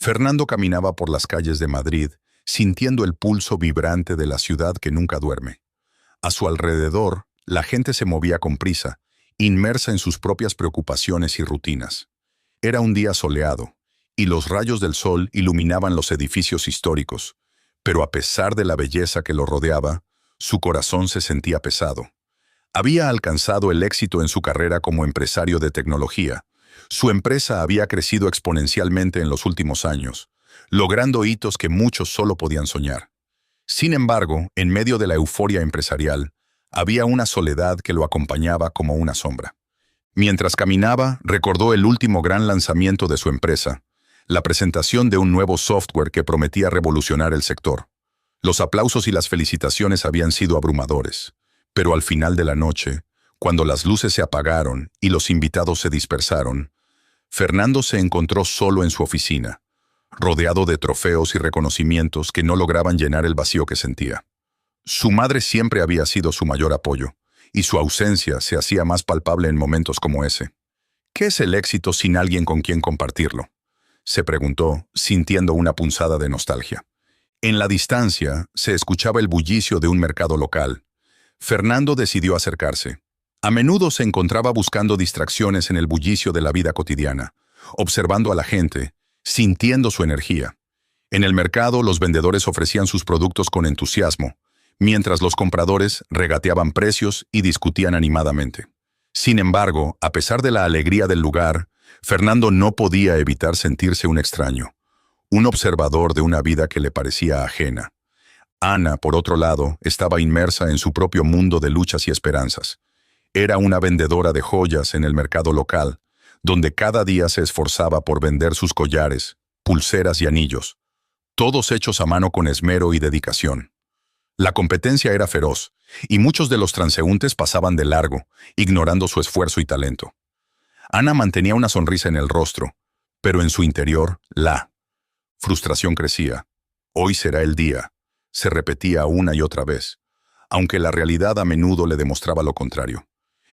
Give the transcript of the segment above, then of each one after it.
Fernando caminaba por las calles de Madrid, sintiendo el pulso vibrante de la ciudad que nunca duerme. A su alrededor, la gente se movía con prisa, inmersa en sus propias preocupaciones y rutinas. Era un día soleado, y los rayos del sol iluminaban los edificios históricos, pero a pesar de la belleza que lo rodeaba, su corazón se sentía pesado. Había alcanzado el éxito en su carrera como empresario de tecnología. Su empresa había crecido exponencialmente en los últimos años, logrando hitos que muchos solo podían soñar. Sin embargo, en medio de la euforia empresarial, había una soledad que lo acompañaba como una sombra. Mientras caminaba, recordó el último gran lanzamiento de su empresa, la presentación de un nuevo software que prometía revolucionar el sector. Los aplausos y las felicitaciones habían sido abrumadores, pero al final de la noche, cuando las luces se apagaron y los invitados se dispersaron, Fernando se encontró solo en su oficina, rodeado de trofeos y reconocimientos que no lograban llenar el vacío que sentía. Su madre siempre había sido su mayor apoyo, y su ausencia se hacía más palpable en momentos como ese. ¿Qué es el éxito sin alguien con quien compartirlo?, se preguntó, sintiendo una punzada de nostalgia. En la distancia, se escuchaba el bullicio de un mercado local. Fernando decidió acercarse. A menudo se encontraba buscando distracciones en el bullicio de la vida cotidiana, observando a la gente, sintiendo su energía. En el mercado, los vendedores ofrecían sus productos con entusiasmo, mientras los compradores regateaban precios y discutían animadamente. Sin embargo, a pesar de la alegría del lugar, Fernando no podía evitar sentirse un extraño, un observador de una vida que le parecía ajena. Ana, por otro lado, estaba inmersa en su propio mundo de luchas y esperanzas. Era una vendedora de joyas en el mercado local, donde cada día se esforzaba por vender sus collares, pulseras y anillos, todos hechos a mano con esmero y dedicación. La competencia era feroz, y muchos de los transeúntes pasaban de largo, ignorando su esfuerzo y talento. Ana mantenía una sonrisa en el rostro, pero en su interior, la frustración crecía. Hoy será el día, se repetía una y otra vez, aunque la realidad a menudo le demostraba lo contrario.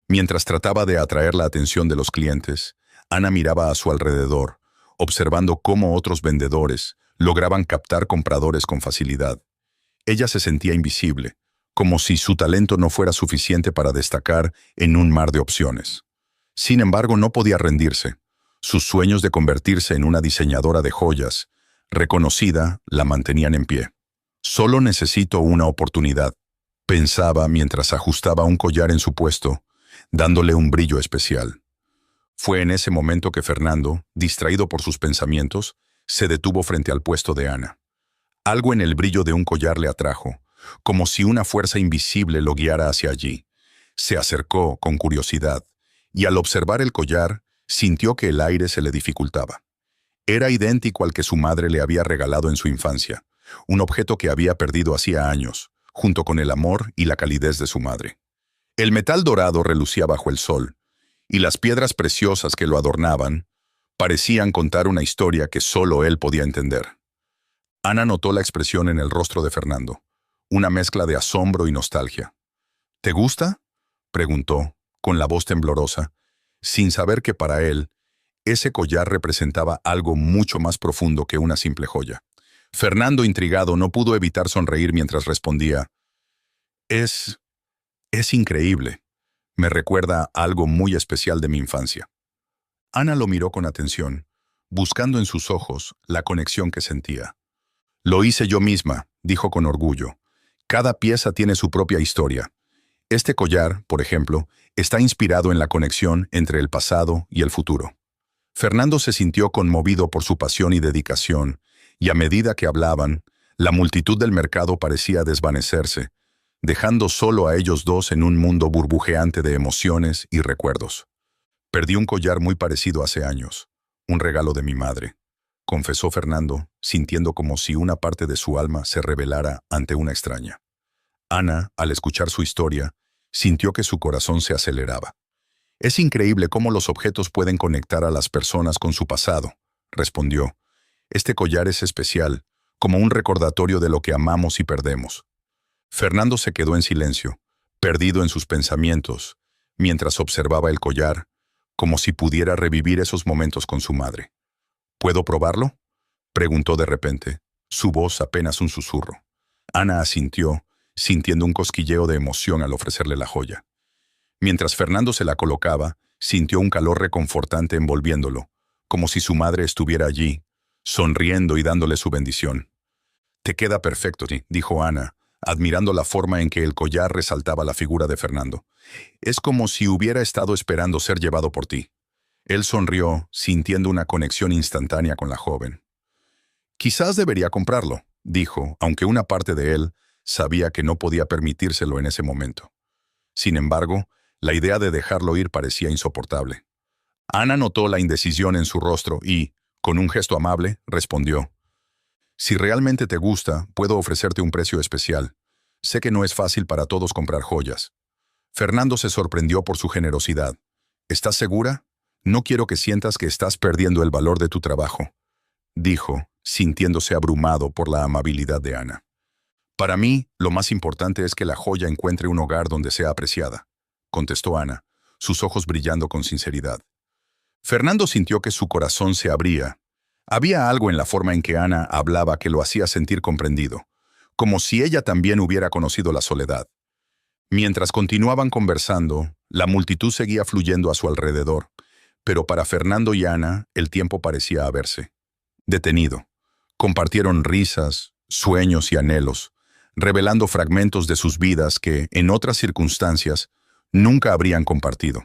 Mientras trataba de atraer la atención de los clientes, Ana miraba a su alrededor, observando cómo otros vendedores lograban captar compradores con facilidad. Ella se sentía invisible, como si su talento no fuera suficiente para destacar en un mar de opciones. Sin embargo, no podía rendirse. Sus sueños de convertirse en una diseñadora de joyas, reconocida, la mantenían en pie. Solo necesito una oportunidad, pensaba mientras ajustaba un collar en su puesto, dándole un brillo especial. Fue en ese momento que Fernando, distraído por sus pensamientos, se detuvo frente al puesto de Ana. Algo en el brillo de un collar le atrajo, como si una fuerza invisible lo guiara hacia allí. Se acercó con curiosidad, y al observar el collar, sintió que el aire se le dificultaba. Era idéntico al que su madre le había regalado en su infancia, un objeto que había perdido hacía años, junto con el amor y la calidez de su madre. El metal dorado relucía bajo el sol, y las piedras preciosas que lo adornaban parecían contar una historia que solo él podía entender. Ana notó la expresión en el rostro de Fernando, una mezcla de asombro y nostalgia. ¿Te gusta?, preguntó, con la voz temblorosa, sin saber que para él, ese collar representaba algo mucho más profundo que una simple joya. Fernando, intrigado, no pudo evitar sonreír mientras respondía, Es increíble. Me recuerda a algo muy especial de mi infancia. Ana lo miró con atención, buscando en sus ojos la conexión que sentía. Lo hice yo misma, dijo con orgullo. Cada pieza tiene su propia historia. Este collar, por ejemplo, está inspirado en la conexión entre el pasado y el futuro. Fernando se sintió conmovido por su pasión y dedicación, y a medida que hablaban, la multitud del mercado parecía desvanecerse, dejando solo a ellos dos en un mundo burbujeante de emociones y recuerdos. Perdí un collar muy parecido hace años, un regalo de mi madre, confesó Fernando, sintiendo como si una parte de su alma se revelara ante una extraña. Ana, al escuchar su historia, sintió que su corazón se aceleraba. Es increíble cómo los objetos pueden conectar a las personas con su pasado, respondió. Este collar es especial, como un recordatorio de lo que amamos y perdemos. Fernando se quedó en silencio, perdido en sus pensamientos, mientras observaba el collar, como si pudiera revivir esos momentos con su madre. ¿Puedo probarlo?, Preguntó de repente, su voz apenas un susurro. Ana asintió, sintiendo un cosquilleo de emoción al ofrecerle la joya. Mientras Fernando se la colocaba, sintió un calor reconfortante envolviéndolo, como si su madre estuviera allí, sonriendo y dándole su bendición. «Te queda perfecto», dijo Ana, admirando la forma en que el collar resaltaba la figura de Fernando. «Es como si hubiera estado esperando ser llevado por ti». Él sonrió, sintiendo una conexión instantánea con la joven. «Quizás debería comprarlo», dijo, aunque una parte de él sabía que no podía permitírselo en ese momento. Sin embargo, la idea de dejarlo ir parecía insoportable. Ana notó la indecisión en su rostro y, con un gesto amable, respondió: «Si realmente te gusta, puedo ofrecerte un precio especial. Sé que no es fácil para todos comprar joyas». Fernando se sorprendió por su generosidad. «¿Estás segura? No quiero que sientas que estás perdiendo el valor de tu trabajo», dijo, sintiéndose abrumado por la amabilidad de Ana. «Para mí, lo más importante es que la joya encuentre un hogar donde sea apreciada», contestó Ana, sus ojos brillando con sinceridad. Fernando sintió que su corazón se abría. Había algo en la forma en que Ana hablaba que lo hacía sentir comprendido, como si ella también hubiera conocido la soledad. Mientras continuaban conversando, la multitud seguía fluyendo a su alrededor, pero para Fernando y Ana el tiempo parecía haberse detenido. Compartieron risas, sueños y anhelos, revelando fragmentos de sus vidas que, en otras circunstancias, nunca habrían compartido.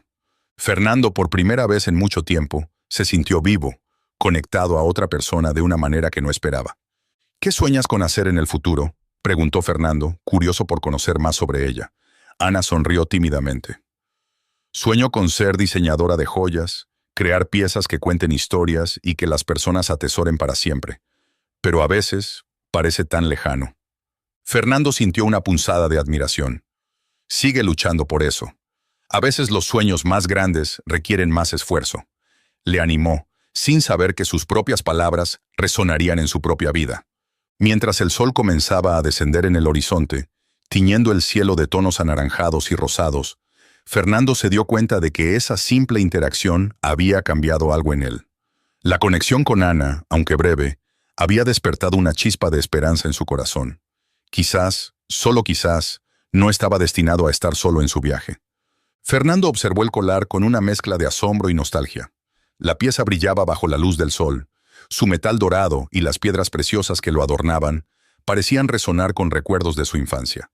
Fernando, por primera vez en mucho tiempo, se sintió vivo, conectado a otra persona de una manera que no esperaba. «¿Qué sueñas con hacer en el futuro?», preguntó Fernando, curioso por conocer más sobre ella. Ana sonrió tímidamente. «Sueño con ser diseñadora de joyas, crear piezas que cuenten historias y que las personas atesoren para siempre. Pero a veces parece tan lejano». Fernando sintió una punzada de admiración. «Sigue luchando por eso. A veces los sueños más grandes requieren más esfuerzo», le animó, sin saber que sus propias palabras resonarían en su propia vida. Mientras el sol comenzaba a descender en el horizonte, tiñendo el cielo de tonos anaranjados y rosados, Fernando se dio cuenta de que esa simple interacción había cambiado algo en él. La conexión con Ana, aunque breve, había despertado una chispa de esperanza en su corazón. Quizás, solo quizás, no estaba destinado a estar solo en su viaje. Fernando observó el collar con una mezcla de asombro y nostalgia. La pieza brillaba bajo la luz del sol. Su metal dorado y las piedras preciosas que lo adornaban parecían resonar con recuerdos de su infancia.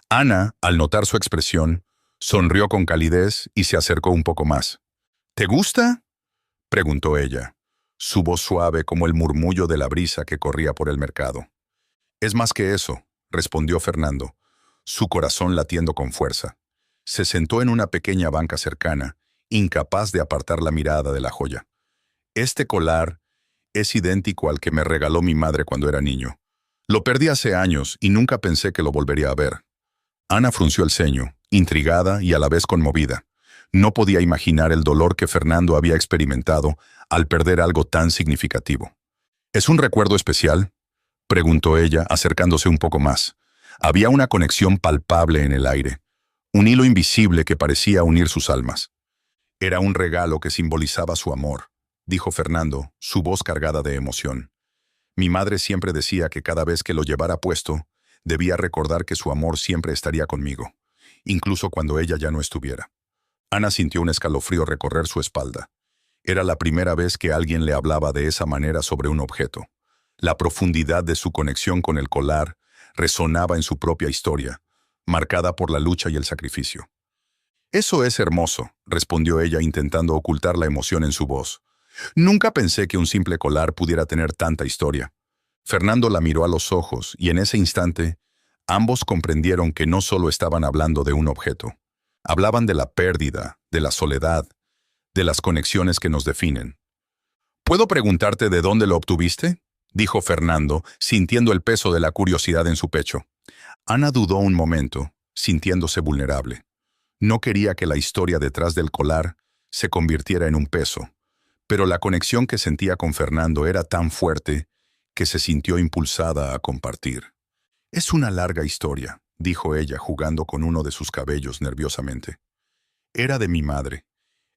Ana, al notar su expresión, sonrió con calidez y se acercó un poco más. «¿Te gusta?», preguntó ella, su voz suave como el murmullo de la brisa que corría por el mercado. «Es más que eso», respondió Fernando, su corazón latiendo con fuerza. Se sentó en una pequeña banca cercana, incapaz de apartar la mirada de la joya. «Este collar es idéntico al que me regaló mi madre cuando era niño. Lo perdí hace años y nunca pensé que lo volvería a ver». Ana frunció el ceño, intrigada y a la vez conmovida. No podía imaginar el dolor que Fernando había experimentado al perder algo tan significativo. «¿Es un recuerdo especial?», preguntó ella, acercándose un poco más. Había una conexión palpable en el aire, un hilo invisible que parecía unir sus almas. «Era un regalo que simbolizaba su amor», dijo Fernando, su voz cargada de emoción. «Mi madre siempre decía que cada vez que lo llevara puesto, debía recordar que su amor siempre estaría conmigo, incluso cuando ella ya no estuviera». Ana sintió un escalofrío recorrer su espalda. Era la primera vez que alguien le hablaba de esa manera sobre un objeto. La profundidad de su conexión con el collar resonaba en su propia historia, marcada por la lucha y el sacrificio. «Eso es hermoso», respondió ella intentando ocultar la emoción en su voz. «Nunca pensé que un simple collar pudiera tener tanta historia». Fernando la miró a los ojos y en ese instante, ambos comprendieron que no solo estaban hablando de un objeto. Hablaban de la pérdida, de la soledad, de las conexiones que nos definen. «¿Puedo preguntarte de dónde lo obtuviste?», dijo Fernando, sintiendo el peso de la curiosidad en su pecho. Ana dudó un momento, sintiéndose vulnerable. No quería que la historia detrás del collar se convirtiera en un peso, pero la conexión que sentía con Fernando era tan fuerte que se sintió impulsada a compartir. «Es una larga historia», dijo ella jugando con uno de sus cabellos nerviosamente. «Era de mi madre.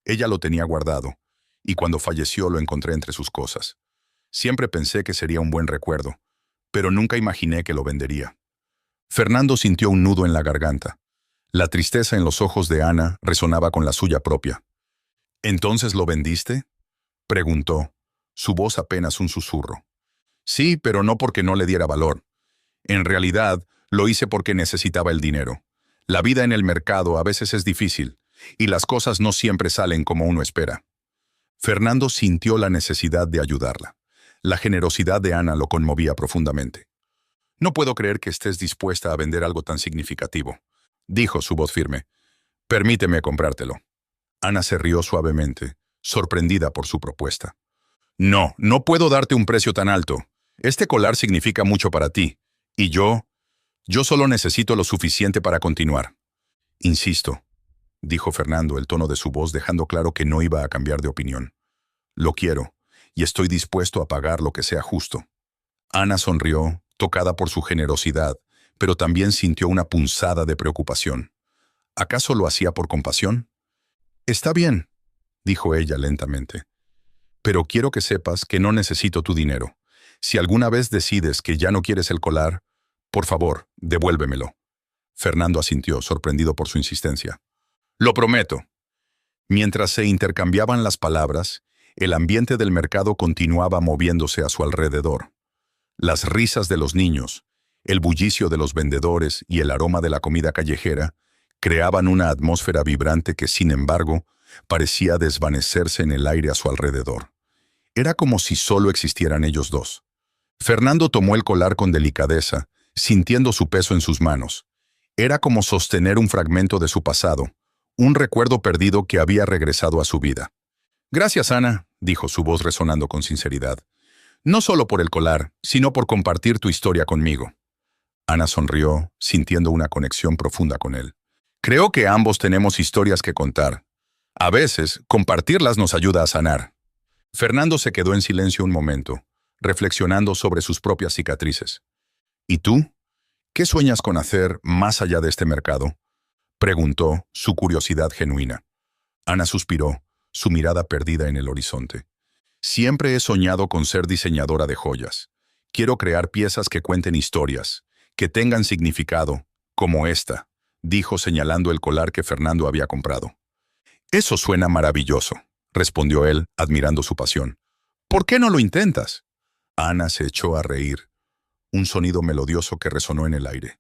Ella lo tenía guardado, y cuando falleció lo encontré entre sus cosas. Siempre pensé que sería un buen recuerdo, pero nunca imaginé que lo vendería. Fernando sintió un nudo en la garganta. La tristeza en los ojos de Ana resonaba con la suya propia. ¿Entonces lo vendiste?, preguntó, su voz apenas un susurro. Sí, pero no porque no le diera valor. En realidad, lo hice porque necesitaba el dinero. La vida en el mercado a veces es difícil, y las cosas no siempre salen como uno espera. Fernando sintió la necesidad de ayudarla. La generosidad de Ana lo conmovía profundamente. No puedo creer que estés dispuesta a vender algo tan significativo, dijo su voz firme. Permíteme comprártelo. Ana se rió suavemente, sorprendida por su propuesta. No, no puedo darte un precio tan alto. Este collar significa mucho para ti, y yo solo necesito lo suficiente para continuar. Insisto, dijo Fernando, el tono de su voz dejando claro que no iba a cambiar de opinión. Lo quiero, y estoy dispuesto a pagar lo que sea justo. Ana sonrió, tocada por su generosidad, pero también sintió una punzada de preocupación. ¿Acaso lo hacía por compasión? Está bien, dijo ella lentamente. Pero quiero que sepas que no necesito tu dinero. Si alguna vez decides que ya no quieres el collar, por favor, devuélvemelo. Fernando asintió, sorprendido por su insistencia. Lo prometo. Mientras se intercambiaban las palabras, el ambiente del mercado continuaba moviéndose a su alrededor. Las risas de los niños, el bullicio de los vendedores y el aroma de la comida callejera creaban una atmósfera vibrante que, sin embargo, parecía desvanecerse en el aire a su alrededor. Era como si solo existieran ellos dos. Fernando tomó el collar con delicadeza, sintiendo su peso en sus manos. Era como sostener un fragmento de su pasado, un recuerdo perdido que había regresado a su vida. Gracias, Ana, dijo su voz resonando con sinceridad. No solo por el collar, sino por compartir tu historia conmigo. Ana sonrió, sintiendo una conexión profunda con él. Creo que ambos tenemos historias que contar. A veces, compartirlas nos ayuda a sanar. Fernando se quedó en silencio un momento, reflexionando sobre sus propias cicatrices. ¿Y tú? ¿Qué sueñas con hacer más allá de este mercado?, preguntó, su curiosidad genuina. Ana suspiró, su mirada perdida en el horizonte. Siempre he soñado con ser diseñadora de joyas. Quiero crear piezas que cuenten historias, que tengan significado, como esta, dijo señalando el collar que Fernando había comprado. Eso suena maravilloso, respondió él, admirando su pasión. ¿Por qué no lo intentas? Ana se echó a reír, un sonido melodioso que resonó en el aire.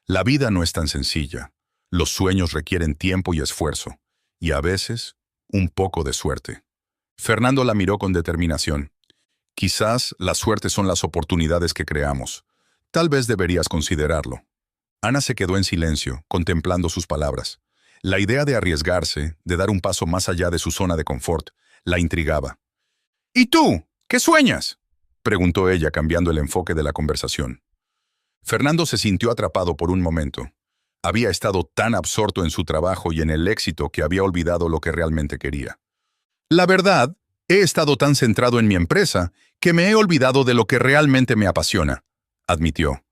La vida no es tan sencilla. Los sueños requieren tiempo y esfuerzo, y a veces, un poco de suerte. Fernando la miró con determinación. Quizás la suerte son las oportunidades que creamos. Tal vez deberías considerarlo. Ana se quedó en silencio, contemplando sus palabras. La idea de arriesgarse, de dar un paso más allá de su zona de confort, la intrigaba. ¿Y tú? ¿Qué sueñas?, preguntó ella, cambiando el enfoque de la conversación. Fernando se sintió atrapado por un momento. Había estado tan absorto en su trabajo y en el éxito que había olvidado lo que realmente quería. La verdad, he estado tan centrado en mi empresa que me he olvidado de lo que realmente me apasiona, admitió.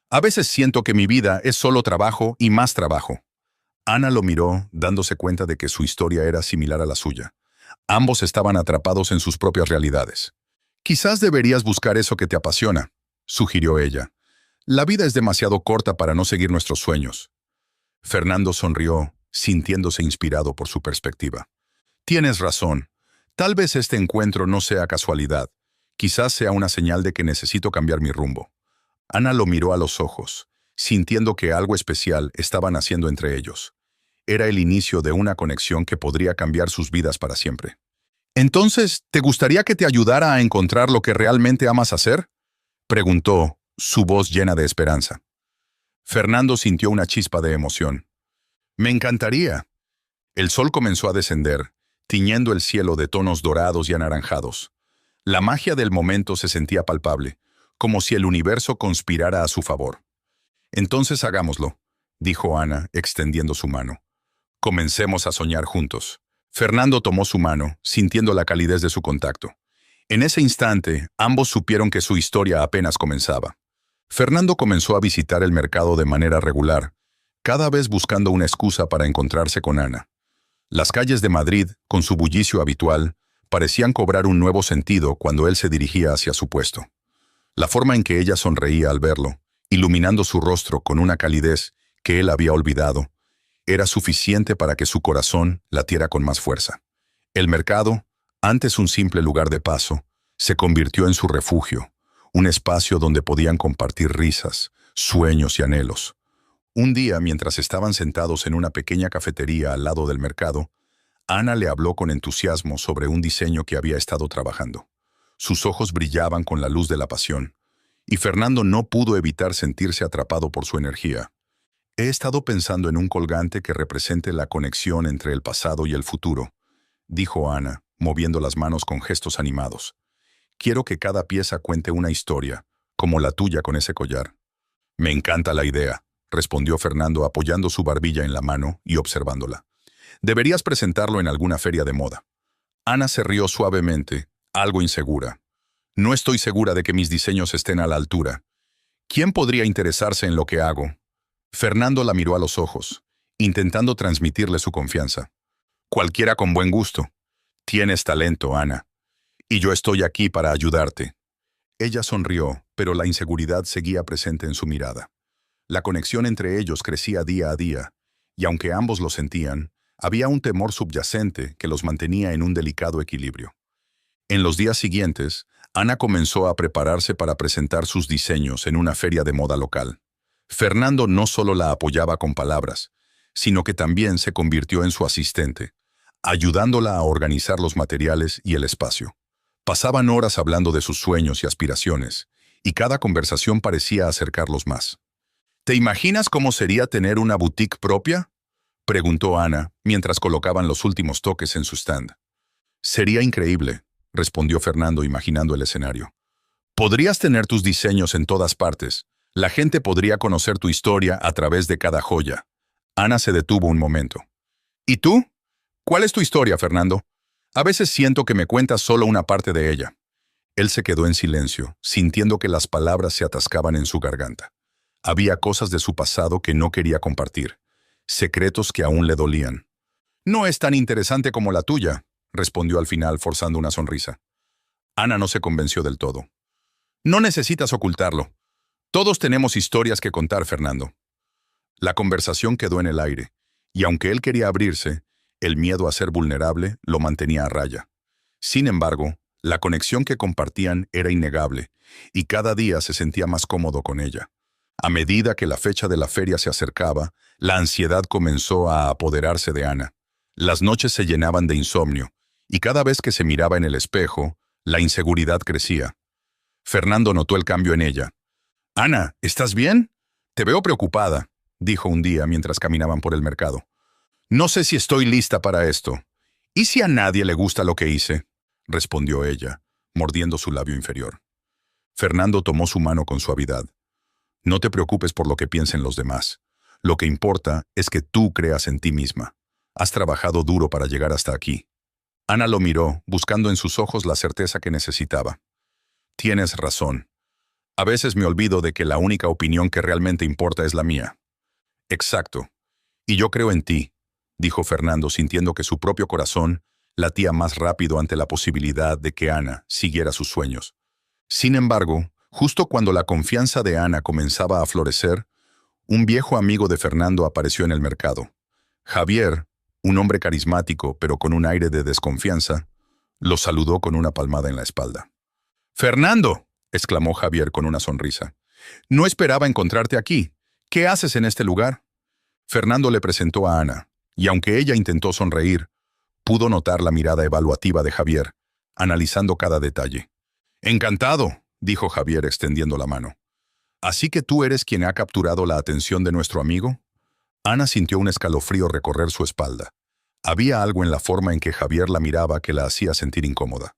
A veces siento que mi vida es solo trabajo y más trabajo. Ana lo miró, dándose cuenta de que su historia era similar a la suya. Ambos estaban atrapados en sus propias realidades. Quizás deberías buscar eso que te apasiona, sugirió ella. La vida es demasiado corta para no seguir nuestros sueños. Fernando sonrió, sintiéndose inspirado por su perspectiva. Tienes razón. Tal vez este encuentro no sea casualidad. Quizás sea una señal de que necesito cambiar mi rumbo. Ana lo miró a los ojos, sintiendo que algo especial estaba naciendo entre ellos. Era el inicio de una conexión que podría cambiar sus vidas para siempre. «Entonces, ¿te gustaría que te ayudara a encontrar lo que realmente amas hacer?», preguntó, su voz llena de esperanza. Fernando sintió una chispa de emoción. «Me encantaría». El sol comenzó a descender, tiñendo el cielo de tonos dorados y anaranjados. La magia del momento se sentía palpable, como si el universo conspirara a su favor. «Entonces hagámoslo», dijo Ana, extendiendo su mano. «Comencemos a soñar juntos». Fernando tomó su mano, sintiendo la calidez de su contacto. En ese instante, ambos supieron que su historia apenas comenzaba. Fernando comenzó a visitar el mercado de manera regular, cada vez buscando una excusa para encontrarse con Ana. Las calles de Madrid, con su bullicio habitual, parecían cobrar un nuevo sentido cuando él se dirigía hacia su puesto. La forma en que ella sonreía al verlo, iluminando su rostro con una calidez que él había olvidado, era suficiente para que su corazón latiera con más fuerza. El mercado, antes un simple lugar de paso, se convirtió en su refugio, un espacio donde podían compartir risas, sueños y anhelos. Un día, mientras estaban sentados en una pequeña cafetería al lado del mercado, Ana le habló con entusiasmo sobre un diseño que había estado trabajando. Sus ojos brillaban con la luz de la pasión, y Fernando no pudo evitar sentirse atrapado por su energía. He estado pensando en un colgante que represente la conexión entre el pasado y el futuro, dijo Ana, moviendo las manos con gestos animados. Quiero que cada pieza cuente una historia, como la tuya con ese collar. Me encanta la idea, respondió Fernando apoyando su barbilla en la mano y observándola. Deberías presentarlo en alguna feria de moda. Ana se rió suavemente, algo insegura. No estoy segura de que mis diseños estén a la altura. ¿Quién podría interesarse en lo que hago? Fernando la miró a los ojos, intentando transmitirle su confianza. Cualquiera con buen gusto. Tienes talento, Ana. Y yo estoy aquí para ayudarte. Ella sonrió, pero la inseguridad seguía presente en su mirada. La conexión entre ellos crecía día a día, y aunque ambos lo sentían, había un temor subyacente que los mantenía en un delicado equilibrio. En los días siguientes, Ana comenzó a prepararse para presentar sus diseños en una feria de moda local. Fernando no solo la apoyaba con palabras, sino que también se convirtió en su asistente, ayudándola a organizar los materiales y el espacio. Pasaban horas hablando de sus sueños y aspiraciones, y cada conversación parecía acercarlos más. ¿Te imaginas cómo sería tener una boutique propia?, preguntó Ana, mientras colocaban los últimos toques en su stand. Sería increíble, respondió Fernando imaginando el escenario. Podrías tener tus diseños en todas partes. La gente podría conocer tu historia a través de cada joya. Ana se detuvo un momento. ¿Y tú? ¿Cuál es tu historia, Fernando? A veces siento que me cuentas solo una parte de ella. Él se quedó en silencio, sintiendo que las palabras se atascaban en su garganta. Había cosas de su pasado que no quería compartir, secretos que aún le dolían. No es tan interesante como la tuya, respondió al final forzando una sonrisa. Ana no se convenció del todo. No necesitas ocultarlo. Todos tenemos historias que contar, Fernando. La conversación quedó en el aire, y aunque él quería abrirse, el miedo a ser vulnerable lo mantenía a raya. Sin embargo, la conexión que compartían era innegable, y cada día se sentía más cómodo con ella. A medida que la fecha de la feria se acercaba, la ansiedad comenzó a apoderarse de Ana. Las noches se llenaban de insomnio, y cada vez que se miraba en el espejo, la inseguridad crecía. Fernando notó el cambio en ella. «Ana, ¿estás bien? Te veo preocupada», dijo un día mientras caminaban por el mercado. «No sé si estoy lista para esto. ¿Y si a nadie le gusta lo que hice?», respondió ella, mordiendo su labio inferior. Fernando tomó su mano con suavidad. «No te preocupes por lo que piensen los demás. Lo que importa es que tú creas en ti misma. Has trabajado duro para llegar hasta aquí». Ana lo miró, buscando en sus ojos la certeza que necesitaba. «Tienes razón. A veces me olvido de que la única opinión que realmente importa es la mía». «Exacto. Y yo creo en ti», dijo Fernando, sintiendo que su propio corazón latía más rápido ante la posibilidad de que Ana siguiera sus sueños. Sin embargo, justo cuando la confianza de Ana comenzaba a florecer, un viejo amigo de Fernando apareció en el mercado. Javier, un hombre carismático pero con un aire de desconfianza, lo saludó con una palmada en la espalda. «¡Fernando!», exclamó Javier con una sonrisa. «No esperaba encontrarte aquí. ¿Qué haces en este lugar?». Fernando le presentó a Ana, y aunque ella intentó sonreír, pudo notar la mirada evaluativa de Javier, analizando cada detalle. «Encantado», dijo Javier extendiendo la mano. «¿Así que tú eres quien ha capturado la atención de nuestro amigo?». Ana sintió un escalofrío recorrer su espalda. Había algo en la forma en que Javier la miraba que la hacía sentir incómoda.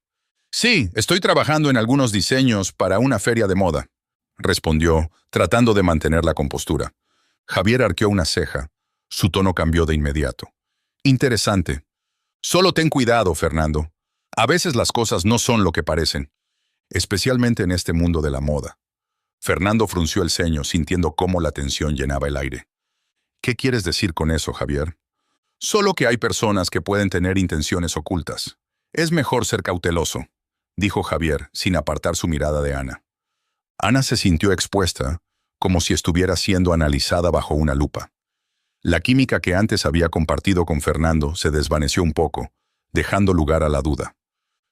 «Sí, estoy trabajando en algunos diseños para una feria de moda», respondió, tratando de mantener la compostura. Javier arqueó una ceja. Su tono cambió de inmediato. «Interesante. Solo ten cuidado, Fernando. A veces las cosas no son lo que parecen, especialmente en este mundo de la moda». Fernando frunció el ceño, sintiendo cómo la tensión llenaba el aire. «¿Qué quieres decir con eso, Javier?». «Solo que hay personas que pueden tener intenciones ocultas. Es mejor ser cauteloso, dijo Javier, sin apartar su mirada de Ana. Ana se sintió expuesta, como si estuviera siendo analizada bajo una lupa. La química que antes había compartido con Fernando se desvaneció un poco, dejando lugar a la duda.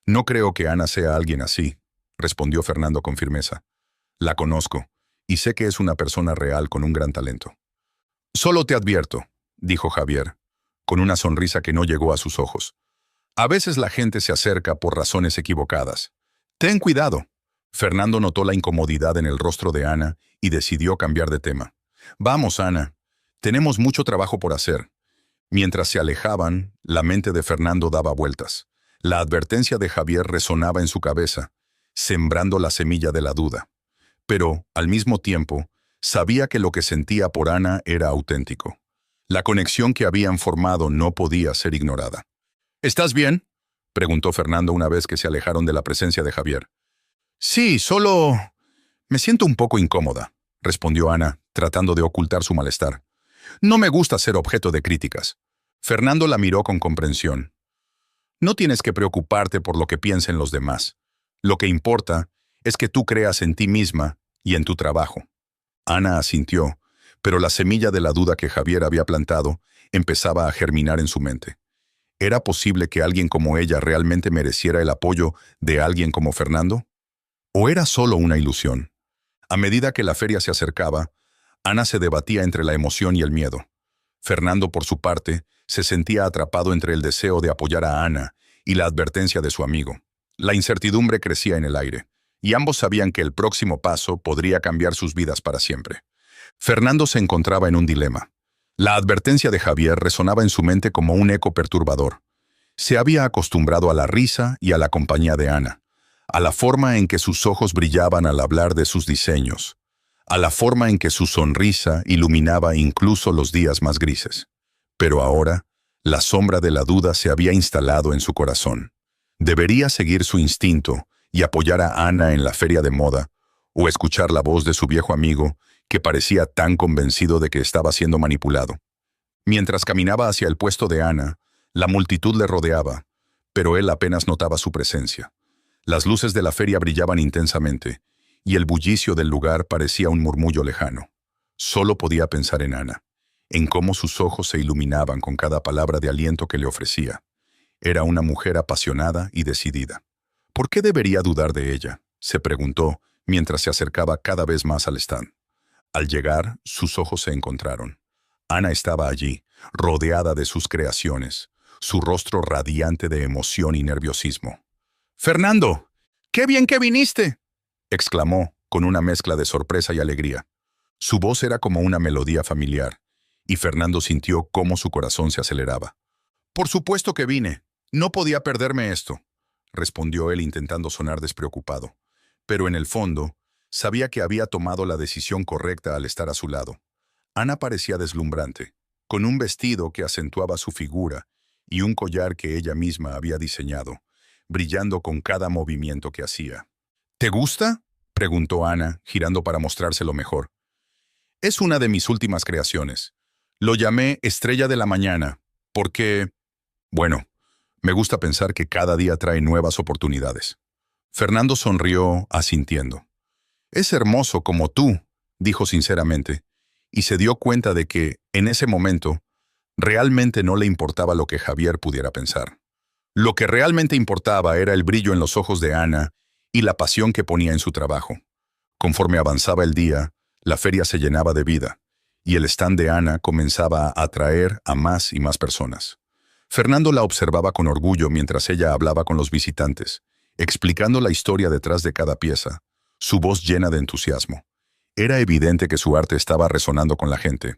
No creo que Ana sea alguien así, respondió Fernando con firmeza. La conozco, y sé que es una persona real con un gran talento. Solo te advierto, dijo Javier, con una sonrisa que no llegó a sus ojos. A veces la gente se acerca por razones equivocadas. Ten cuidado. Fernando notó la incomodidad en el rostro de Ana y decidió cambiar de tema. Vamos, Ana. Tenemos mucho trabajo por hacer. Mientras se alejaban, la mente de Fernando daba vueltas. La advertencia de Javier resonaba en su cabeza, sembrando la semilla de la duda. Pero, al mismo tiempo, sabía que lo que sentía por Ana era auténtico. La conexión que habían formado no podía ser ignorada. ¿Estás bien?, preguntó Fernando una vez que se alejaron de la presencia de Javier. Sí, solo... me siento un poco incómoda, respondió Ana, tratando de ocultar su malestar. No me gusta ser objeto de críticas. Fernando la miró con comprensión. No tienes que preocuparte por lo que piensen los demás. Lo que importa es que tú creas en ti misma y en tu trabajo. Ana asintió, pero la semilla de la duda que Javier había plantado empezaba a germinar en su mente. ¿Era posible que alguien como ella realmente mereciera el apoyo de alguien como Fernando? ¿O era solo una ilusión? A medida que la feria se acercaba, Ana se debatía entre la emoción y el miedo. Fernando, por su parte, se sentía atrapado entre el deseo de apoyar a Ana y la advertencia de su amigo. La incertidumbre crecía en el aire, y ambos sabían que el próximo paso podría cambiar sus vidas para siempre. Fernando se encontraba en un dilema. La advertencia de Javier resonaba en su mente como un eco perturbador. Se había acostumbrado a la risa y a la compañía de Ana, a la forma en que sus ojos brillaban al hablar de sus diseños, a la forma en que su sonrisa iluminaba incluso los días más grises. Pero ahora, la sombra de la duda se había instalado en su corazón. ¿Debería seguir su instinto y apoyar a Ana en la feria de moda, o escuchar la voz de su viejo amigo, que parecía tan convencido de que estaba siendo manipulado? Mientras caminaba hacia el puesto de Ana, la multitud le rodeaba, pero él apenas notaba su presencia. Las luces de la feria brillaban intensamente, y el bullicio del lugar parecía un murmullo lejano. Solo podía pensar en Ana, en cómo sus ojos se iluminaban con cada palabra de aliento que le ofrecía. Era una mujer apasionada y decidida. ¿Por qué debería dudar de ella?, se preguntó mientras se acercaba cada vez más al stand. Al llegar, sus ojos se encontraron. Ana estaba allí, rodeada de sus creaciones, su rostro radiante de emoción y nerviosismo. «¡Fernando! ¡Qué bien que viniste!», exclamó, con una mezcla de sorpresa y alegría. Su voz era como una melodía familiar, y Fernando sintió cómo su corazón se aceleraba. «Por supuesto que vine. No podía perderme esto», respondió él intentando sonar despreocupado. Pero en el fondo, sabía que había tomado la decisión correcta al estar a su lado. Ana parecía deslumbrante, con un vestido que acentuaba su figura y un collar que ella misma había diseñado, brillando con cada movimiento que hacía. «¿Te gusta?», preguntó Ana, girando para mostrárselo mejor. «Es una de mis últimas creaciones. Lo llamé Estrella de la Mañana, porque... bueno, me gusta pensar que cada día trae nuevas oportunidades». Fernando sonrió, asintiendo. «Es hermoso como tú», dijo sinceramente, y se dio cuenta de que, en ese momento, realmente no le importaba lo que Javier pudiera pensar. Lo que realmente importaba era el brillo en los ojos de Ana y la pasión que ponía en su trabajo. Conforme avanzaba el día, la feria se llenaba de vida, y el stand de Ana comenzaba a atraer a más y más personas. Fernando la observaba con orgullo mientras ella hablaba con los visitantes, explicando la historia detrás de cada pieza, su voz llena de entusiasmo. Era evidente que su arte estaba resonando con la gente.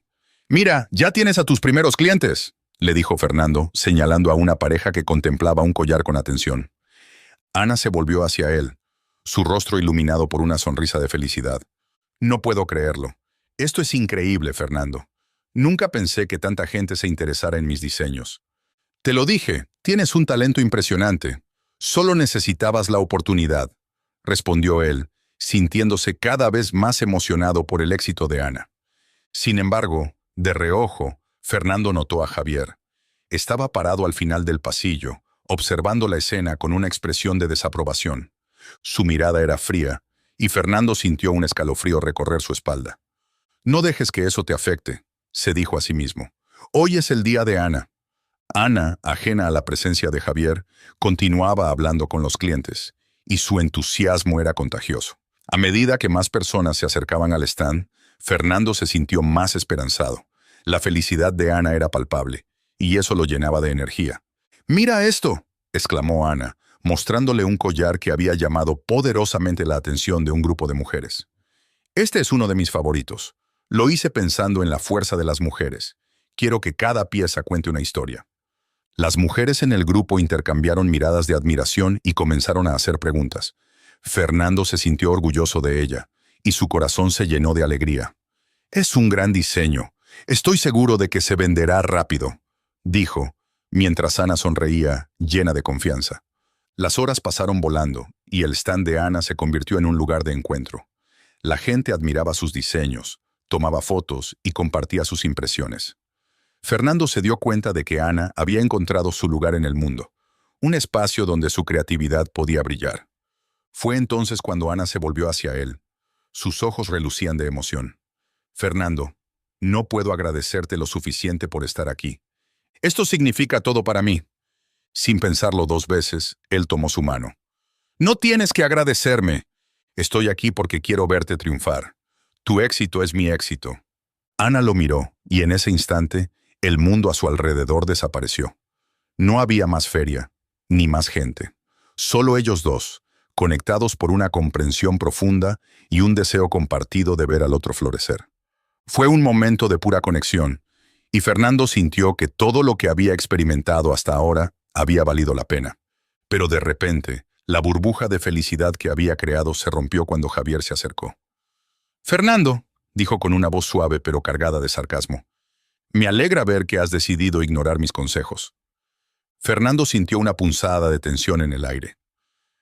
«Mira, ya tienes a tus primeros clientes», le dijo Fernando, señalando a una pareja que contemplaba un collar con atención. Ana se volvió hacia él, su rostro iluminado por una sonrisa de felicidad. «No puedo creerlo. Esto es increíble, Fernando. Nunca pensé que tanta gente se interesara en mis diseños. Te lo dije, tienes un talento impresionante. Solo necesitabas la oportunidad», respondió él, sintiéndose cada vez más emocionado por el éxito de Ana. Sin embargo, de reojo, Fernando notó a Javier. Estaba parado al final del pasillo, observando la escena con una expresión de desaprobación. Su mirada era fría, y Fernando sintió un escalofrío recorrer su espalda. «No dejes que eso te afecte», se dijo a sí mismo. «Hoy es el día de Ana». Ana, ajena a la presencia de Javier, continuaba hablando con los clientes, y su entusiasmo era contagioso. A medida que más personas se acercaban al stand, Fernando se sintió más esperanzado. La felicidad de Ana era palpable, y eso lo llenaba de energía. «¡Mira esto!», exclamó Ana, mostrándole un collar que había llamado poderosamente la atención de un grupo de mujeres. «Este es uno de mis favoritos. Lo hice pensando en la fuerza de las mujeres. Quiero que cada pieza cuente una historia». Las mujeres en el grupo intercambiaron miradas de admiración y comenzaron a hacer preguntas. Fernando se sintió orgulloso de ella, y su corazón se llenó de alegría. «Es un gran diseño. Estoy seguro de que se venderá rápido», dijo, mientras Ana sonreía, llena de confianza. Las horas pasaron volando, y el stand de Ana se convirtió en un lugar de encuentro. La gente admiraba sus diseños, tomaba fotos y compartía sus impresiones. Fernando se dio cuenta de que Ana había encontrado su lugar en el mundo, un espacio donde su creatividad podía brillar. Fue entonces cuando Ana se volvió hacia él. Sus ojos relucían de emoción. «Fernando, no puedo agradecerte lo suficiente por estar aquí. Esto significa todo para mí». Sin pensarlo dos veces, él tomó su mano. «No tienes que agradecerme. Estoy aquí porque quiero verte triunfar. Tu éxito es mi éxito». Ana lo miró, y en ese instante, el mundo a su alrededor desapareció. No había más feria, ni más gente. Solo ellos dos, conectados por una comprensión profunda y un deseo compartido de ver al otro florecer. Fue un momento de pura conexión, y Fernando sintió que todo lo que había experimentado hasta ahora había valido la pena. Pero de repente, la burbuja de felicidad que había creado se rompió cuando Javier se acercó. «Fernando», dijo con una voz suave pero cargada de sarcasmo, «me alegra ver que has decidido ignorar mis consejos». Fernando sintió una punzada de tensión en el aire.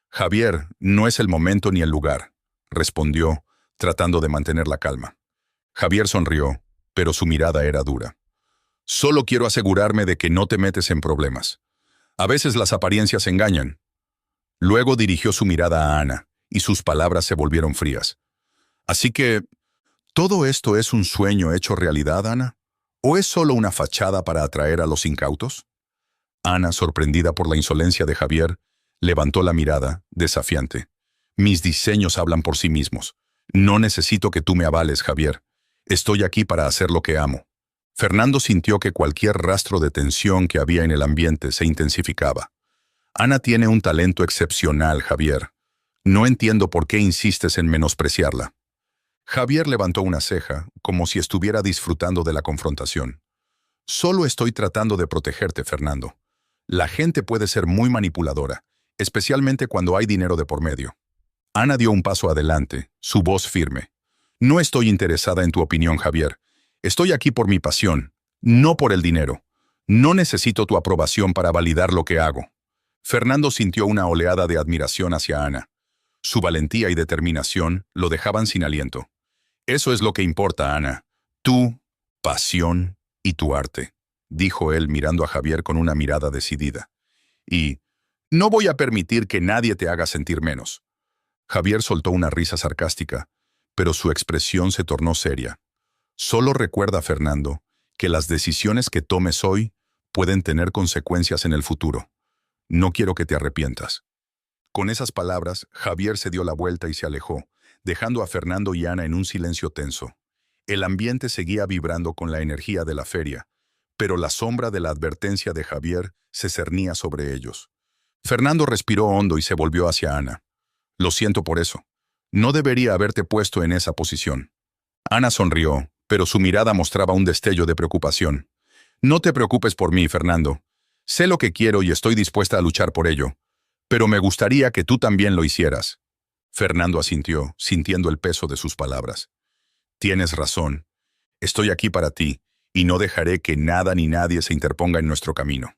«Javier, no es el momento ni el lugar», respondió, tratando de mantener la calma. Javier sonrió, pero su mirada era dura. «Solo quiero asegurarme de que no te metes en problemas. A veces las apariencias engañan». Luego dirigió su mirada a Ana, y sus palabras se volvieron frías. «Así que, ¿todo esto es un sueño hecho realidad, Ana? ¿O es solo una fachada para atraer a los incautos?» Ana, sorprendida por la insolencia de Javier, levantó la mirada, desafiante. «Mis diseños hablan por sí mismos. No necesito que tú me avales, Javier. Estoy aquí para hacer lo que amo». Fernando sintió que cualquier rastro de tensión que había en el ambiente se intensificaba. «Ana tiene un talento excepcional, Javier. No entiendo por qué insistes en menospreciarla». Javier levantó una ceja, como si estuviera disfrutando de la confrontación. «Solo estoy tratando de protegerte, Fernando. La gente puede ser muy manipuladora, especialmente cuando hay dinero de por medio». Ana dio un paso adelante, su voz firme. «No estoy interesada en tu opinión, Javier. Estoy aquí por mi pasión, no por el dinero. No necesito tu aprobación para validar lo que hago». Fernando sintió una oleada de admiración hacia Ana. Su valentía y determinación lo dejaban sin aliento. «Eso es lo que importa, Ana. Tu pasión y tu arte», dijo él mirando a Javier con una mirada decidida. «Y no voy a permitir que nadie te haga sentir menos». Javier soltó una risa sarcástica, pero su expresión se tornó seria. «Solo recuerda, Fernando, que las decisiones que tomes hoy pueden tener consecuencias en el futuro. No quiero que te arrepientas». Con esas palabras, Javier se dio la vuelta y se alejó, dejando a Fernando y Ana en un silencio tenso. El ambiente seguía vibrando con la energía de la feria, pero la sombra de la advertencia de Javier se cernía sobre ellos. Fernando respiró hondo y se volvió hacia Ana. «Lo siento por eso. No debería haberte puesto en esa posición». Ana sonrió, pero su mirada mostraba un destello de preocupación. «No te preocupes por mí, Fernando. Sé lo que quiero y estoy dispuesta a luchar por ello. Pero me gustaría que tú también lo hicieras». Fernando asintió, sintiendo el peso de sus palabras. «Tienes razón. Estoy aquí para ti, y no dejaré que nada ni nadie se interponga en nuestro camino».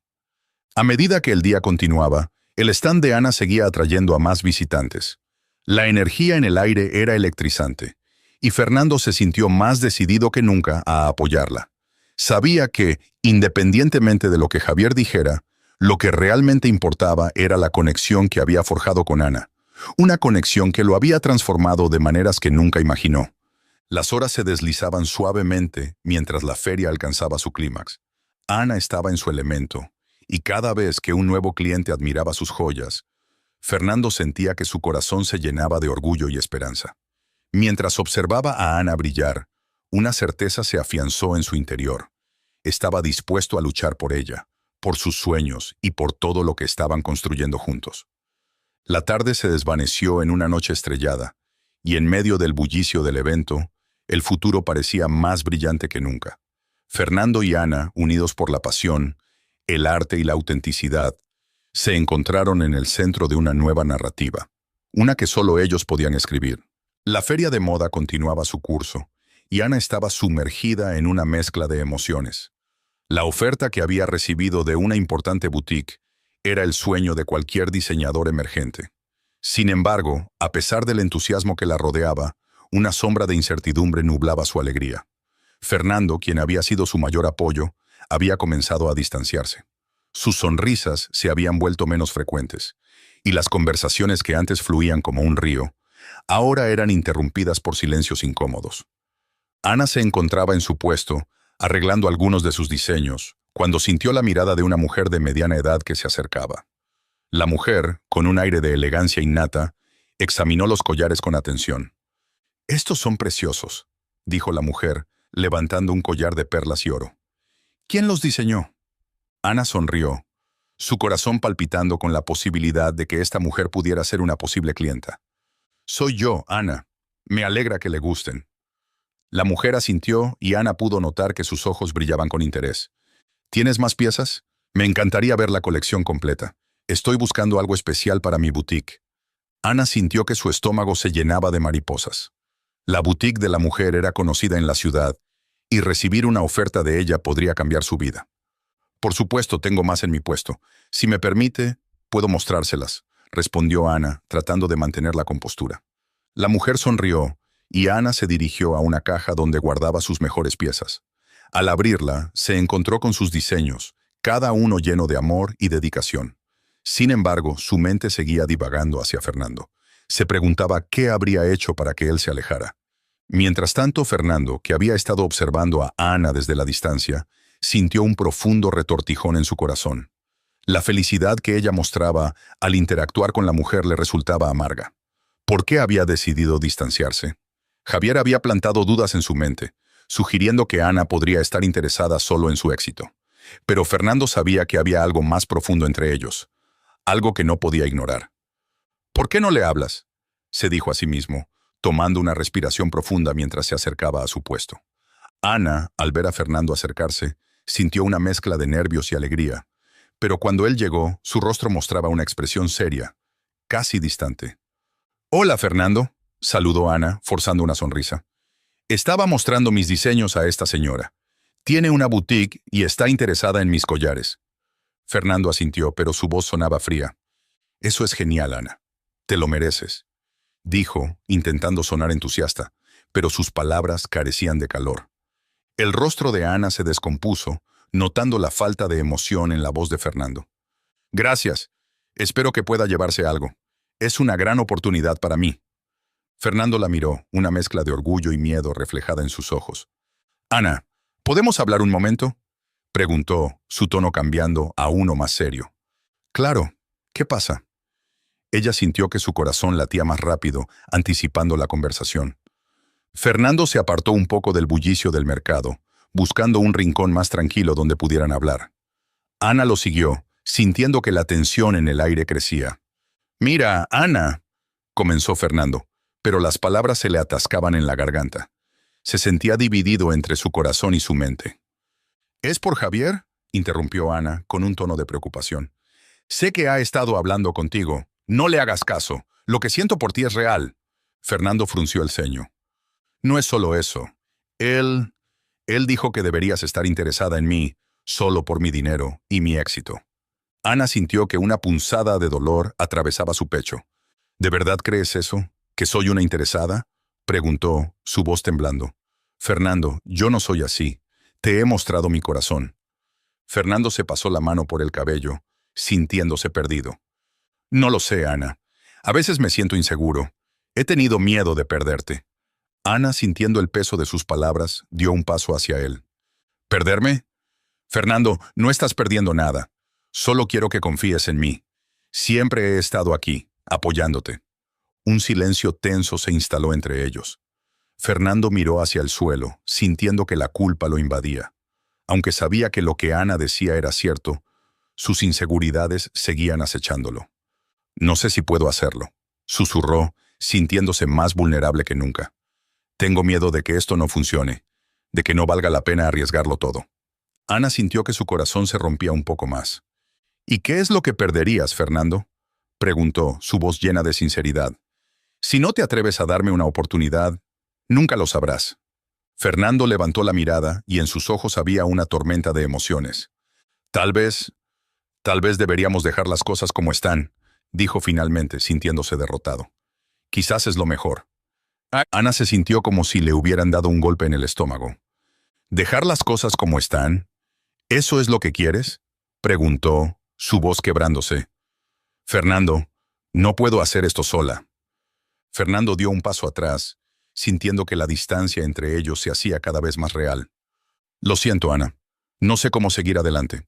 A medida que el día continuaba, el stand de Ana seguía atrayendo a más visitantes. La energía en el aire era electrizante, y Fernando se sintió más decidido que nunca a apoyarla. Sabía que, independientemente de lo que Javier dijera, Lo que realmente importaba era la conexión que había forjado con Ana, una conexión que lo había transformado de maneras que nunca imaginó. Las horas se deslizaban suavemente mientras la feria alcanzaba su clímax. Ana estaba en su elemento, y cada vez que un nuevo cliente admiraba sus joyas, Fernando sentía que su corazón se llenaba de orgullo y esperanza. Mientras observaba a Ana brillar, una certeza se afianzó en su interior. Estaba dispuesto a luchar por ella, por sus sueños y por todo lo que estaban construyendo juntos. La tarde se desvaneció en una noche estrellada, y en medio del bullicio del evento, el futuro parecía más brillante que nunca. Fernando y Ana, unidos por la pasión, el arte y la autenticidad, se encontraron en el centro de una nueva narrativa, una que solo ellos podían escribir. La feria de moda continuaba su curso, y Ana estaba sumergida en una mezcla de emociones. La oferta que había recibido de una importante boutique era el sueño de cualquier diseñador emergente. Sin embargo, a pesar del entusiasmo que la rodeaba, una sombra de incertidumbre nublaba su alegría. Fernando, quien había sido su mayor apoyo, había comenzado a distanciarse. Sus sonrisas se habían vuelto menos frecuentes, y las conversaciones que antes fluían como un río, ahora eran interrumpidas por silencios incómodos. Ana se encontraba en su puesto, arreglando algunos de sus diseños, cuando sintió la mirada de una mujer de mediana edad que se acercaba. La mujer, con un aire de elegancia innata, examinó los collares con atención. «Estos son preciosos», dijo la mujer, levantando un collar de perlas y oro. «¿Quién los diseñó?» Ana sonrió, su corazón palpitando con la posibilidad de que esta mujer pudiera ser una posible clienta. «Soy yo, Ana. Me alegra que le gusten». La mujer asintió y Ana pudo notar que sus ojos brillaban con interés. «¿Tienes más piezas? Me encantaría ver la colección completa. Estoy buscando algo especial para mi boutique». Ana sintió que su estómago se llenaba de mariposas. La boutique de la mujer era conocida en la ciudad, y recibir una oferta de ella podría cambiar su vida. «Por supuesto, tengo más en mi puesto. Si me permite, puedo mostrárselas», respondió Ana, tratando de mantener la compostura. La mujer sonrió, y Ana se dirigió a una caja donde guardaba sus mejores piezas. Al abrirla, se encontró con sus diseños, cada uno lleno de amor y dedicación. Sin embargo, su mente seguía divagando hacia Fernando. Se preguntaba qué habría hecho para que él se alejara. Mientras tanto, Fernando, que había estado observando a Ana desde la distancia, sintió un profundo retortijón en su corazón. La felicidad que ella mostraba al interactuar con la mujer le resultaba amarga. ¿Por qué había decidido distanciarse? Javier había plantado dudas en su mente, sugiriendo que Ana podría estar interesada solo en su éxito. Pero Fernando sabía que había algo más profundo entre ellos, algo que no podía ignorar. «¿Por qué no le hablas?», se dijo a sí mismo, tomando una respiración profunda mientras se acercaba a su puesto. Ana, al ver a Fernando acercarse, sintió una mezcla de nervios y alegría, pero cuando él llegó, su rostro mostraba una expresión seria, casi distante. «Hola, Fernando», saludó Ana, forzando una sonrisa. «Estaba mostrando mis diseños a esta señora. Tiene una boutique y está interesada en mis collares». Fernando asintió, pero su voz sonaba fría. «Eso es genial, Ana. Te lo mereces», dijo, intentando sonar entusiasta, pero sus palabras carecían de calor. El rostro de Ana se descompuso, notando la falta de emoción en la voz de Fernando. «Gracias. Espero que pueda llevarse algo. Es una gran oportunidad para mí». Fernando la miró, una mezcla de orgullo y miedo reflejada en sus ojos. «Ana, ¿podemos hablar un momento?», preguntó, su tono cambiando a uno más serio. «Claro. ¿Qué pasa?». Ella sintió que su corazón latía más rápido, anticipando la conversación. Fernando se apartó un poco del bullicio del mercado, buscando un rincón más tranquilo donde pudieran hablar. Ana lo siguió, sintiendo que la tensión en el aire crecía. «Mira, Ana», comenzó Fernando, pero las palabras se le atascaban en la garganta. Se sentía dividido entre su corazón y su mente. «¿Es por Javier?», interrumpió Ana, con un tono de preocupación. «Sé que ha estado hablando contigo. No le hagas caso. Lo que siento por ti es real». Fernando frunció el ceño. «No es solo eso. Él dijo que deberías estar interesada en mí, solo por mi dinero y mi éxito». Ana sintió que una punzada de dolor atravesaba su pecho. «¿De verdad crees eso? ¿Que soy una interesada?», preguntó, su voz temblando. «Fernando, yo no soy así. Te he mostrado mi corazón». Fernando se pasó la mano por el cabello, sintiéndose perdido. No lo sé, Ana. A veces me siento inseguro. He tenido miedo de perderte. Ana, sintiendo el peso de sus palabras, dio un paso hacia él. ¿Perderme? Fernando, no estás perdiendo nada. Solo quiero que confíes en mí. Siempre he estado aquí, apoyándote. Un silencio tenso se instaló entre ellos. Fernando miró hacia el suelo, sintiendo que la culpa lo invadía. Aunque sabía que lo que Ana decía era cierto, sus inseguridades seguían acechándolo. No sé si puedo hacerlo, susurró, sintiéndose más vulnerable que nunca. Tengo miedo de que esto no funcione, de que no valga la pena arriesgarlo todo. Ana sintió que su corazón se rompía un poco más. ¿Y qué es lo que perderías, Fernando?, preguntó, su voz llena de sinceridad. Si no te atreves a darme una oportunidad, nunca lo sabrás. Fernando levantó la mirada y en sus ojos había una tormenta de emociones. Tal vez deberíamos dejar las cosas como están, dijo finalmente, sintiéndose derrotado. Quizás es lo mejor. Ana se sintió como si le hubieran dado un golpe en el estómago. ¿Dejar las cosas como están? ¿Eso es lo que quieres?, preguntó, su voz quebrándose. Fernando, no puedo hacer esto sola. Fernando dio un paso atrás, sintiendo que la distancia entre ellos se hacía cada vez más real. Lo siento, Ana. No sé cómo seguir adelante.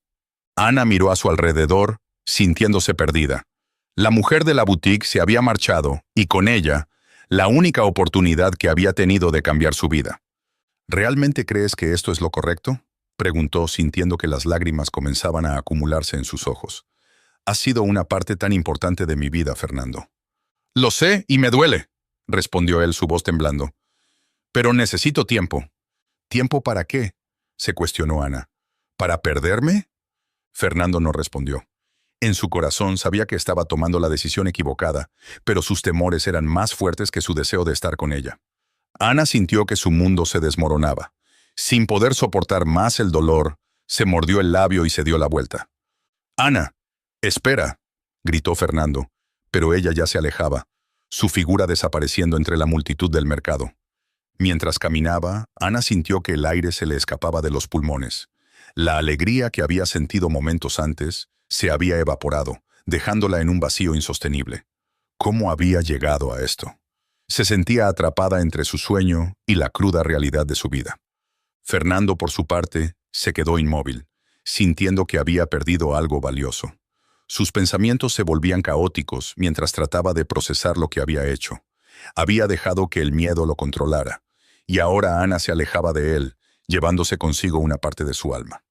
Ana miró a su alrededor, sintiéndose perdida. La mujer de la boutique se había marchado, y con ella, la única oportunidad que había tenido de cambiar su vida. ¿Realmente crees que esto es lo correcto?, preguntó, sintiendo que las lágrimas comenzaban a acumularse en sus ojos. Has sido una parte tan importante de mi vida, Fernando. Lo sé y me duele, respondió él, su voz temblando. Pero necesito tiempo. ¿Tiempo para qué?, se cuestionó Ana. ¿Para perderme? Fernando no respondió. En su corazón sabía que estaba tomando la decisión equivocada, pero sus temores eran más fuertes que su deseo de estar con ella. Ana sintió que su mundo se desmoronaba. Sin poder soportar más el dolor, se mordió el labio y se dio la vuelta. «Ana, espera», gritó Fernando, pero ella ya se alejaba, su figura desapareciendo entre la multitud del mercado. Mientras caminaba, Ana sintió que el aire se le escapaba de los pulmones. La alegría que había sentido momentos antes se había evaporado, dejándola en un vacío insostenible. ¿Cómo había llegado a esto? Se sentía atrapada entre su sueño y la cruda realidad de su vida. Fernando, por su parte, se quedó inmóvil, sintiendo que había perdido algo valioso. Sus pensamientos se volvían caóticos mientras trataba de procesar lo que había hecho. Había dejado que el miedo lo controlara, y ahora Ana se alejaba de él, llevándose consigo una parte de su alma.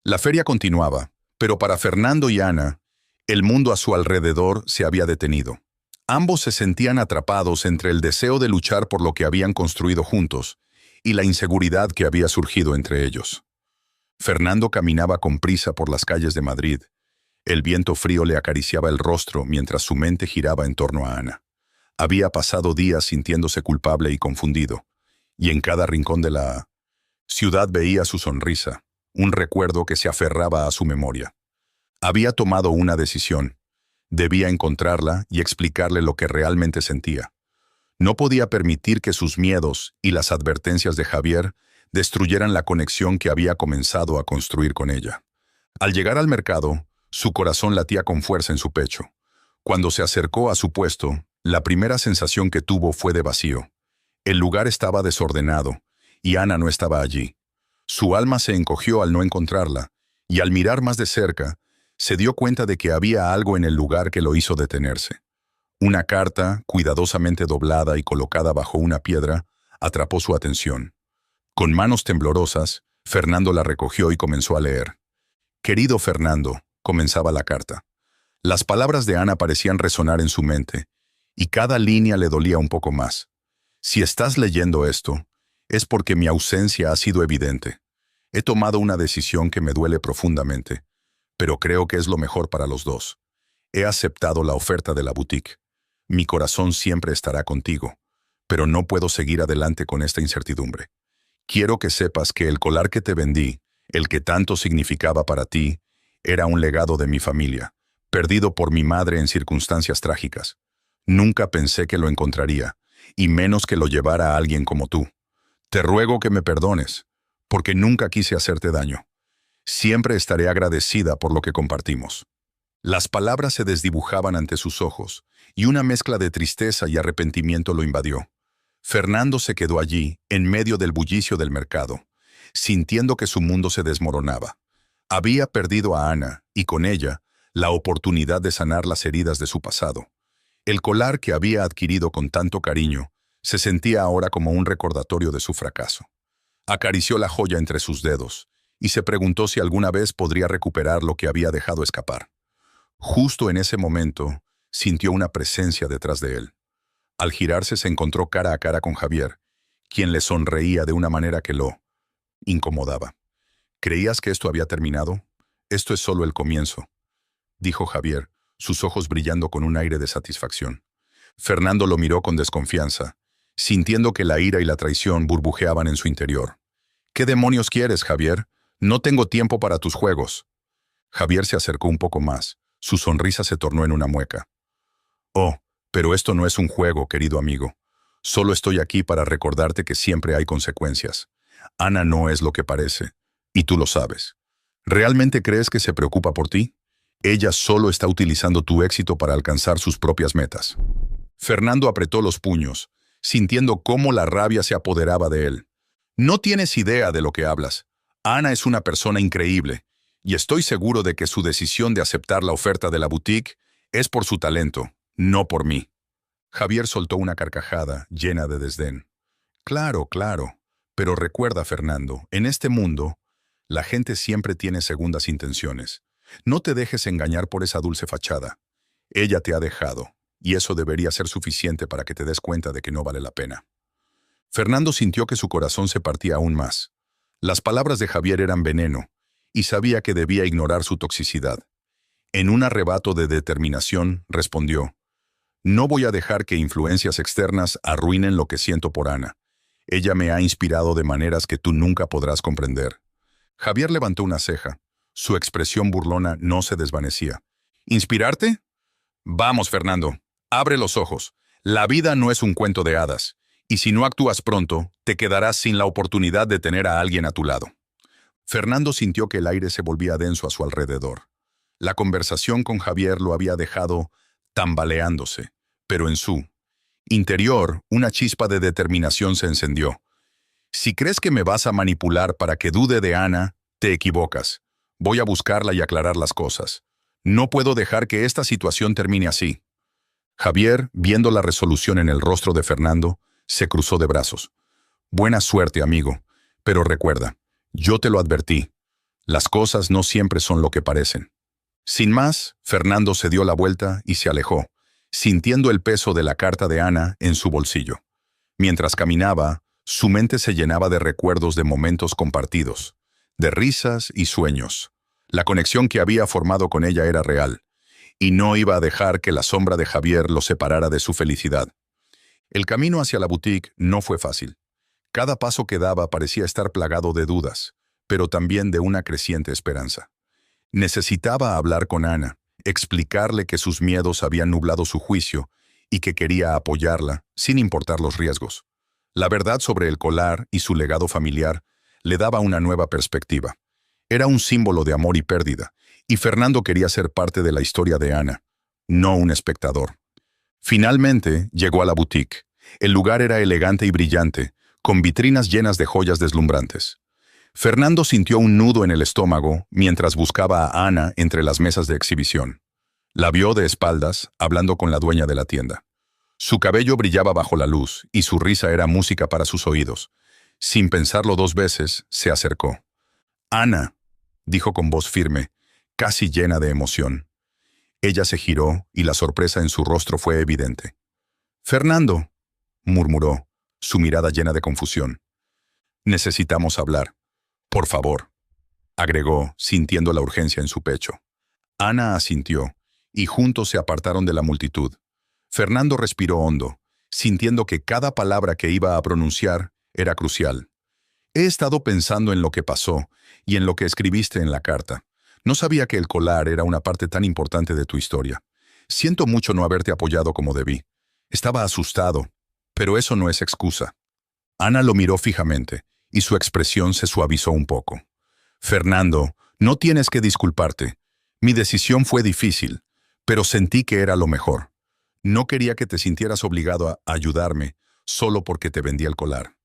La feria continuaba, pero para Fernando y Ana, el mundo a su alrededor se había detenido. Ambos se sentían atrapados entre el deseo de luchar por lo que habían construido juntos y la inseguridad que había surgido entre ellos. Fernando caminaba con prisa por las calles de Madrid. El viento frío le acariciaba el rostro mientras su mente giraba en torno a Ana. Había pasado días sintiéndose culpable y confundido, y en cada rincón de la ciudad veía su sonrisa, un recuerdo que se aferraba a su memoria. Había tomado una decisión. Debía encontrarla y explicarle lo que realmente sentía. No podía permitir que sus miedos y las advertencias de Javier destruyeran la conexión que había comenzado a construir con ella. Al llegar al mercado, su corazón latía con fuerza en su pecho. Cuando se acercó a su puesto, la primera sensación que tuvo fue de vacío. El lugar estaba desordenado, y Ana no estaba allí. Su alma se encogió al no encontrarla, y al mirar más de cerca, se dio cuenta de que había algo en el lugar que lo hizo detenerse. Una carta, cuidadosamente doblada y colocada bajo una piedra, atrapó su atención. Con manos temblorosas, Fernando la recogió y comenzó a leer. «Querido Fernando», comenzaba la carta. Las palabras de Ana parecían resonar en su mente, y cada línea le dolía un poco más. «Si estás leyendo esto, es porque mi ausencia ha sido evidente. He tomado una decisión que me duele profundamente, pero creo que es lo mejor para los dos. He aceptado la oferta de la boutique. Mi corazón siempre estará contigo, pero no puedo seguir adelante con esta incertidumbre. Quiero que sepas que el collar que te vendí, el que tanto significaba para ti, era un legado de mi familia, perdido por mi madre en circunstancias trágicas. Nunca pensé que lo encontraría, y menos que lo llevara a alguien como tú. Te ruego que me perdones, porque nunca quise hacerte daño. Siempre estaré agradecida por lo que compartimos». Las palabras se desdibujaban ante sus ojos, y una mezcla de tristeza y arrepentimiento lo invadió. Fernando se quedó allí, en medio del bullicio del mercado, sintiendo que su mundo se desmoronaba. Había perdido a Ana, y con ella, la oportunidad de sanar las heridas de su pasado. El collar que había adquirido con tanto cariño se sentía ahora como un recordatorio de su fracaso. Acarició la joya entre sus dedos y se preguntó si alguna vez podría recuperar lo que había dejado escapar. Justo en ese momento, sintió una presencia detrás de él. Al girarse se encontró cara a cara con Javier, quien le sonreía de una manera que lo incomodaba. ¿Creías que esto había terminado? Esto es solo el comienzo, dijo Javier, sus ojos brillando con un aire de satisfacción. Fernando lo miró con desconfianza, sintiendo que la ira y la traición burbujeaban en su interior. ¿Qué demonios quieres, Javier? No tengo tiempo para tus juegos. Javier se acercó un poco más. Su sonrisa se tornó en una mueca. Oh, pero esto no es un juego, querido amigo. Solo estoy aquí para recordarte que siempre hay consecuencias. Ana no es lo que parece, y tú lo sabes. ¿Realmente crees que se preocupa por ti? Ella solo está utilizando tu éxito para alcanzar sus propias metas. Fernando apretó los puños, sintiendo cómo la rabia se apoderaba de él. No tienes idea de lo que hablas. Ana es una persona increíble, y estoy seguro de que su decisión de aceptar la oferta de la boutique es por su talento, no por mí. Javier soltó una carcajada llena de desdén. Claro, claro, pero recuerda, Fernando, en este mundo, la gente siempre tiene segundas intenciones. No te dejes engañar por esa dulce fachada. Ella te ha dejado, y eso debería ser suficiente para que te des cuenta de que no vale la pena. Fernando sintió que su corazón se partía aún más. Las palabras de Javier eran veneno, y sabía que debía ignorar su toxicidad. En un arrebato de determinación, respondió: «No voy a dejar que influencias externas arruinen lo que siento por Ana. Ella me ha inspirado de maneras que tú nunca podrás comprender». Javier levantó una ceja. Su expresión burlona no se desvanecía. ¿Inspirarte? Vamos, Fernando, abre los ojos. La vida no es un cuento de hadas, y si no actúas pronto, te quedarás sin la oportunidad de tener a alguien a tu lado. Fernando sintió que el aire se volvía denso a su alrededor. La conversación con Javier lo había dejado tambaleándose, pero en su interior una chispa de determinación se encendió. Si crees que me vas a manipular para que dude de Ana, te equivocas. Voy a buscarla y aclarar las cosas. No puedo dejar que esta situación termine así. Javier, viendo la resolución en el rostro de Fernando, se cruzó de brazos. Buena suerte, amigo, pero recuerda, yo te lo advertí. Las cosas no siempre son lo que parecen. Sin más, Fernando se dio la vuelta y se alejó, sintiendo el peso de la carta de Ana en su bolsillo. Mientras caminaba, su mente se llenaba de recuerdos de momentos compartidos, de risas y sueños. La conexión que había formado con ella era real, y no iba a dejar que la sombra de Javier lo separara de su felicidad. El camino hacia la boutique no fue fácil. Cada paso que daba parecía estar plagado de dudas, pero también de una creciente esperanza. Necesitaba hablar con Ana, explicarle que sus miedos habían nublado su juicio y que quería apoyarla, sin importar los riesgos. La verdad sobre el collar y su legado familiar le daba una nueva perspectiva. Era un símbolo de amor y pérdida, y Fernando quería ser parte de la historia de Ana, no un espectador. Finalmente llegó a la boutique. El lugar era elegante y brillante, con vitrinas llenas de joyas deslumbrantes. Fernando sintió un nudo en el estómago mientras buscaba a Ana entre las mesas de exhibición. La vio de espaldas, hablando con la dueña de la tienda. Su cabello brillaba bajo la luz y su risa era música para sus oídos. Sin pensarlo dos veces, se acercó. «Ana», dijo con voz firme, casi llena de emoción. Ella se giró y la sorpresa en su rostro fue evidente. «Fernando», murmuró, su mirada llena de confusión. «Necesitamos hablar. Por favor», agregó, sintiendo la urgencia en su pecho. Ana asintió, y juntos se apartaron de la multitud. Fernando respiró hondo, sintiendo que cada palabra que iba a pronunciar era crucial. «He estado pensando en lo que pasó y en lo que escribiste en la carta. No sabía que el collar era una parte tan importante de tu historia. Siento mucho no haberte apoyado como debí. Estaba asustado, pero eso no es excusa». Ana lo miró fijamente, y su expresión se suavizó un poco. «Fernando, no tienes que disculparte. Mi decisión fue difícil, pero sentí que era lo mejor. No quería que te sintieras obligado a ayudarme solo porque te vendí el collar.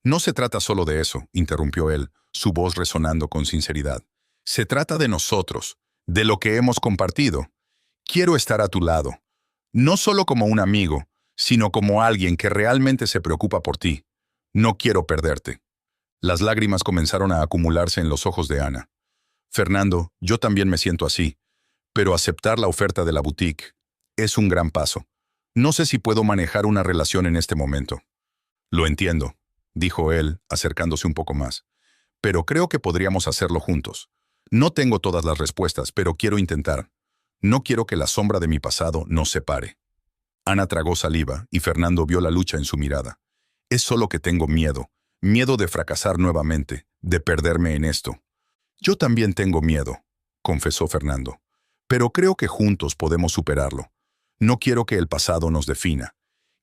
No se trata solo de eso, interrumpió él, su voz resonando con sinceridad. Se trata de nosotros, de lo que hemos compartido. Quiero estar a tu lado, no solo como un amigo, sino como alguien que realmente se preocupa por ti. No quiero perderte. Las lágrimas comenzaron a acumularse en los ojos de Ana. Fernando, yo también me siento así, pero aceptar la oferta de la boutique es un gran paso. No sé si puedo manejar una relación en este momento. Lo entiendo, dijo él, acercándose un poco más. Pero creo que podríamos hacerlo juntos. No tengo todas las respuestas, pero quiero intentar. No quiero que la sombra de mi pasado nos separe. Ana tragó saliva y Fernando vio la lucha en su mirada. Es solo que tengo miedo, miedo de fracasar nuevamente, de perderme en esto. Yo también tengo miedo, confesó Fernando. Pero creo que juntos podemos superarlo. No quiero que el pasado nos defina.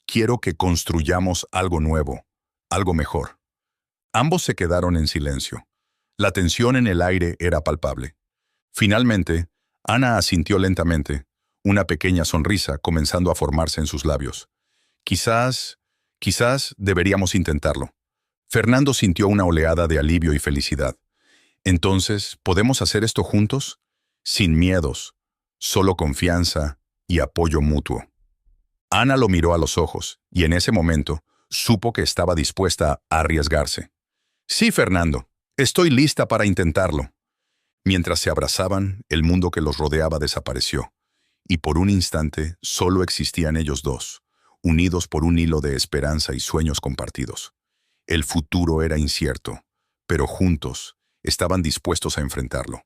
Quiero que construyamos algo nuevo, algo mejor. Ambos se quedaron en silencio. La tensión en el aire era palpable. Finalmente, Ana asintió lentamente, una pequeña sonrisa comenzando a formarse en sus labios. Quizás deberíamos intentarlo. Fernando sintió una oleada de alivio y felicidad. Entonces, ¿podemos hacer esto juntos? Sin miedos, solo confianza y apoyo mutuo. Ana lo miró a los ojos y en ese momento supo que estaba dispuesta a arriesgarse. Sí, Fernando, estoy lista para intentarlo. Mientras se abrazaban, el mundo que los rodeaba desapareció, y por un instante solo existían ellos dos, unidos por un hilo de esperanza y sueños compartidos. El futuro era incierto, pero juntos estaban dispuestos a enfrentarlo.